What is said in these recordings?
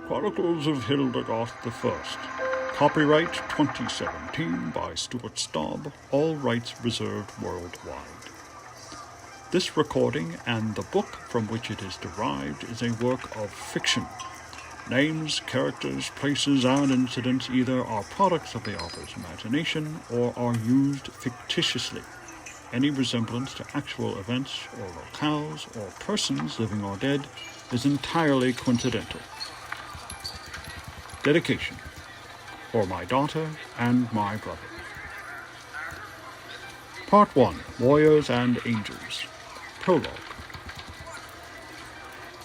Chronicles of Hildegoth the First. Copyright 2017 by Stuart Staub, all rights reserved worldwide. This recording and the book from which it is derived is a work of fiction. Names, characters, places, and incidents either are products of the author's imagination or are used fictitiously. Any resemblance to actual events or locales or persons, living or dead, is entirely coincidental. Dedication. For my daughter and my brother. Part 1. Warriors and Angels. Prologue.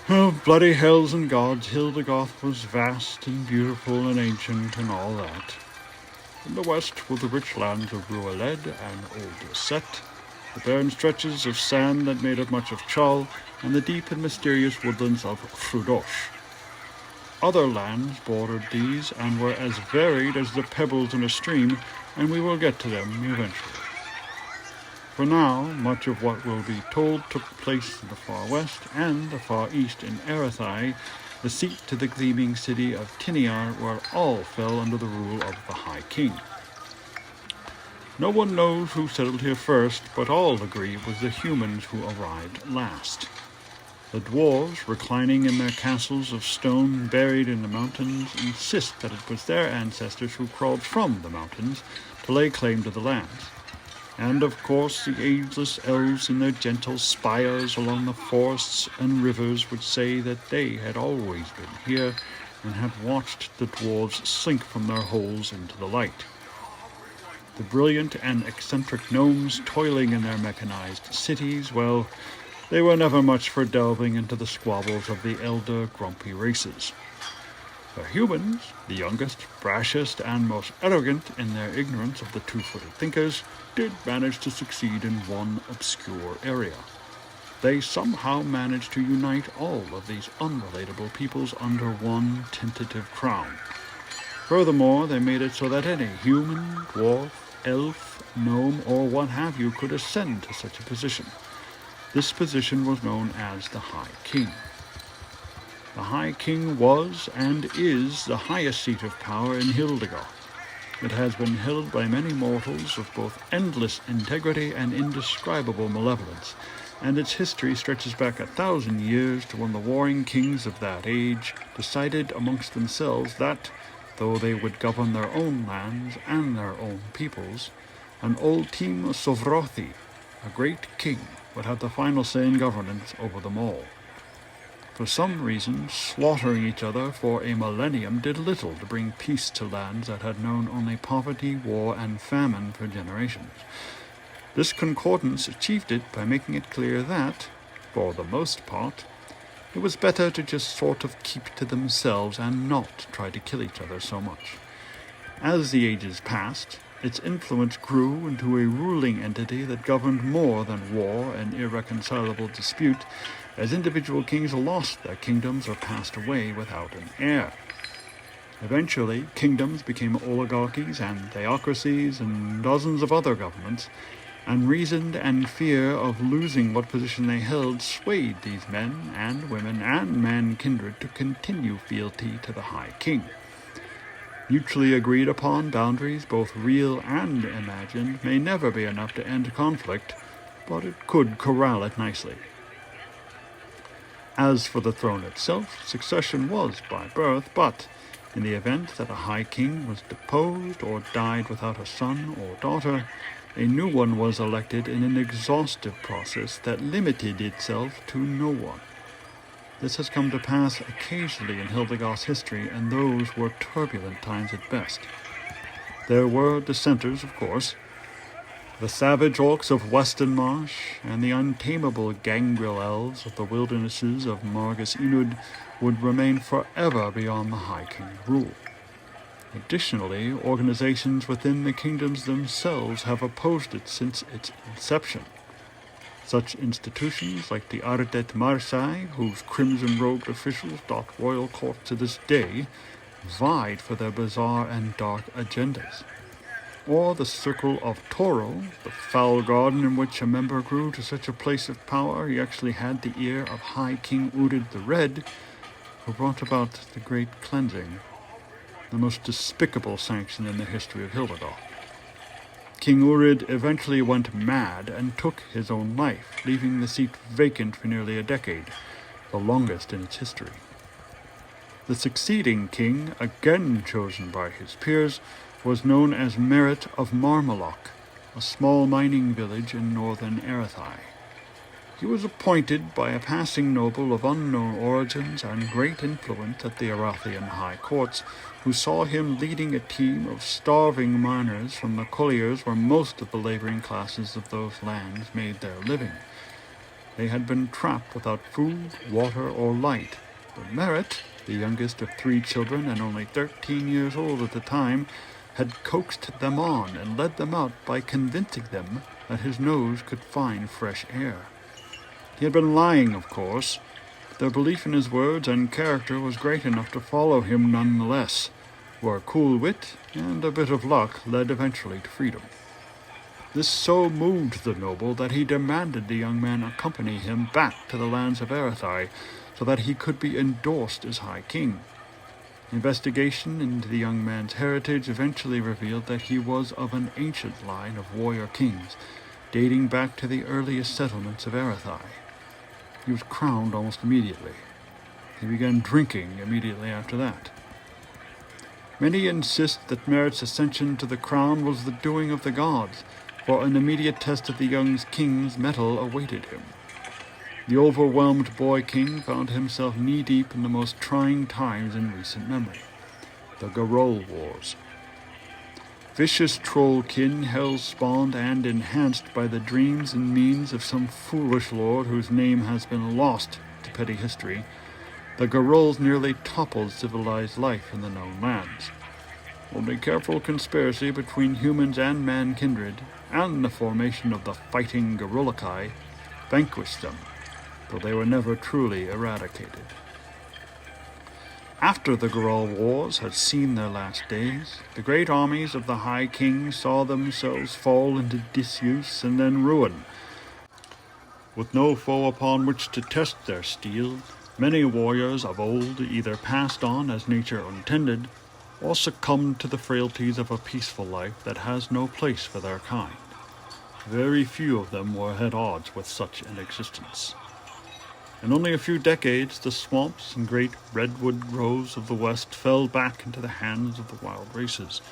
Oh, bloody hells and gods, Hildegoth was vast and beautiful and ancient and all that. In the west were the rich lands of Rualed and Old Set, the barren stretches of sand that made up much of Chal, and the deep and mysterious woodlands of Frudosh. Other lands bordered these and were as varied as the pebbles in a stream, and we will get to them eventually. For now, much of what will be told took place in the far west and the far east in Erythai, the seat to the gleaming city of Tiniar, where all fell under the rule of the High King. No one knows who settled here first, but all agree it was the humans who arrived last. The dwarves, reclining in their castles of stone buried in the mountains, insist that it was their ancestors who crawled from the mountains to lay claim to the lands. And, of course, the ageless elves in their gentle spires along the forests and rivers would say that they had always been here and had watched the dwarves slink from their holes into the light. The brilliant and eccentric gnomes toiling in their mechanized cities, well, they were never much for delving into the squabbles of the elder, grumpy races. The humans, the youngest, brashest, and most arrogant in their ignorance of the two-footed thinkers, did manage to succeed in one obscure area. They somehow managed to unite all of these unrelatable peoples under one tentative crown. Furthermore, they made it so that any human, dwarf, elf, gnome, or what have you could ascend to such a position. This position was known as the High King. The High King was and is the highest seat of power in Hildegoth. It has been held by many mortals of both endless integrity and indescribable malevolence, and its history stretches back 1,000 years to when the warring kings of that age decided amongst themselves that, though they would govern their own lands and their own peoples, an Ultim Sovrothi, a great king, would have the final say in governance over them all. For some reason, slaughtering each other for a millennium did little to bring peace to lands that had known only poverty, war, and famine for generations. This concordance achieved it by making it clear that, for the most part, it was better to just sort of keep to themselves and not try to kill each other so much. As the ages passed, its influence grew into a ruling entity that governed more than war and irreconcilable dispute, as individual kings lost their kingdoms or passed away without an heir. Eventually, kingdoms became oligarchies and theocracies and dozens of other governments, and reason and fear of losing what position they held swayed these men and women and man-kindred to continue fealty to the High King. Mutually agreed upon boundaries, both real and imagined, may never be enough to end conflict, but it could corral it nicely. As for the throne itself, succession was by birth, but in the event that a High King was deposed or died without a son or daughter, a new one was elected in an exhaustive process that limited itself to no one. This has come to pass occasionally in Hildegoth's history, and those were turbulent times at best. There were dissenters, of course. The savage orcs of Western Marsh and the untamable gangrel elves of the wildernesses of Margus Inud would remain forever beyond the High King's rule. Additionally, organizations within the kingdoms themselves have opposed it since its inception. Such institutions like the Ardet Marsai, whose crimson-robed officials dot royal court to this day, vied for their bizarre and dark agendas. Or the Circle of Toro, the foul garden in which a member grew to such a place of power he actually had the ear of High King Udid the Red, who brought about the Great Cleansing, the most despicable sanction in the history of Hildegoth. King Urid eventually went mad and took his own life, leaving the seat vacant for nearly a decade, the longest in its history. The succeeding king, again chosen by his peers, was known as Merit of Marmaloch, a small mining village in northern Erythai. He was appointed by a passing noble of unknown origins and great influence at the Erathian high courts, who saw him leading a team of starving miners from the colliers where most of the laboring classes of those lands made their living. They had been trapped without food, water, or light, but Merit, the youngest of 3 children and only 13 years old at the time, had coaxed them on and led them out by convincing them that his nose could find fresh air. He had been lying, of course, but their belief in his words and character was great enough to follow him nonetheless, where cool wit and a bit of luck led eventually to freedom. This so moved the noble that he demanded the young man accompany him back to the lands of Erythai so that he could be endorsed as High King. Investigation into the young man's heritage eventually revealed that he was of an ancient line of warrior kings, dating back to the earliest settlements of Erythai. He was crowned almost immediately. He began drinking immediately after that. Many insist that Merit's ascension to the crown was the doing of the gods, for an immediate test of the young king's mettle awaited him. The overwhelmed boy king found himself knee-deep in the most trying times in recent memory, the Garol Wars. Vicious trollkin, hell-spawned and enhanced by the dreams and means of some foolish lord whose name has been lost to petty history, the Garols nearly toppled civilized life in the known lands. Only careful conspiracy between humans and man-kindred, and the formation of the fighting Garolikai, vanquished them, though they were never truly eradicated. After the Garol Wars had seen their last days, the great armies of the High King saw themselves fall into disuse and then ruin. With no foe upon which to test their steel, many warriors of old either passed on as nature intended, or succumbed to the frailties of a peaceful life that has no place for their kind. Very few of them were at odds with such an existence. In only a few decades, the swamps and great redwood groves of the West fell back into the hands of the wild races,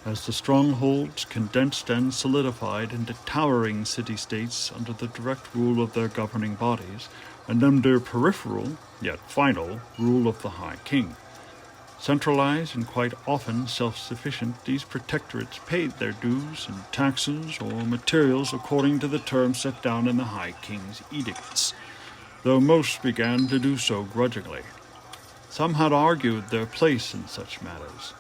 as the strongholds condensed and solidified into towering city-states under the direct rule of their governing bodies, and under peripheral, yet final, rule of the High King. Centralized and quite often self-sufficient, these protectorates paid their dues and taxes or materials according to the terms set down in the High King's edicts, though most began to do so grudgingly. Some had argued their place in such matters.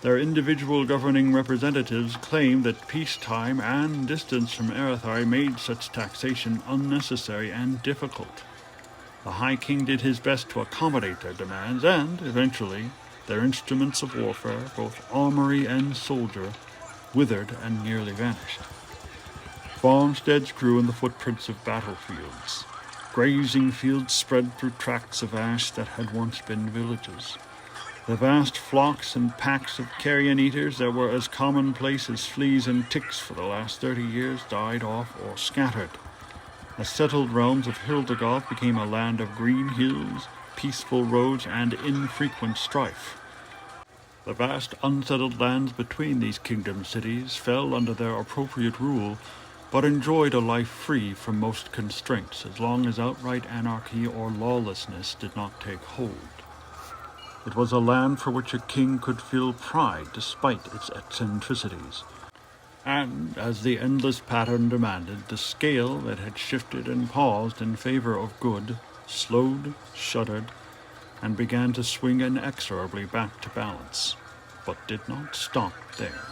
Their individual governing representatives claimed that peacetime and distance from Erythai made such taxation unnecessary and difficult. The High King did his best to accommodate their demands, and, eventually, their instruments of warfare, both armory and soldier, withered and nearly vanished. Farmsteads grew in the footprints of battlefields. Grazing fields spread through tracts of ash that had once been villages. The vast flocks and packs of carrion eaters that were as commonplace as fleas and ticks for the last 30 years died off or scattered. The settled realms of Hildegoth became a land of green hills, peaceful roads, and infrequent strife. The vast unsettled lands between these kingdom cities fell under their appropriate rule, but enjoyed a life free from most constraints as long as outright anarchy or lawlessness did not take hold. It was a land for which a king could feel pride despite its eccentricities. And, as the endless pattern demanded, the scale that had shifted and paused in favor of good slowed, shuddered, and began to swing inexorably back to balance, but did not stop there.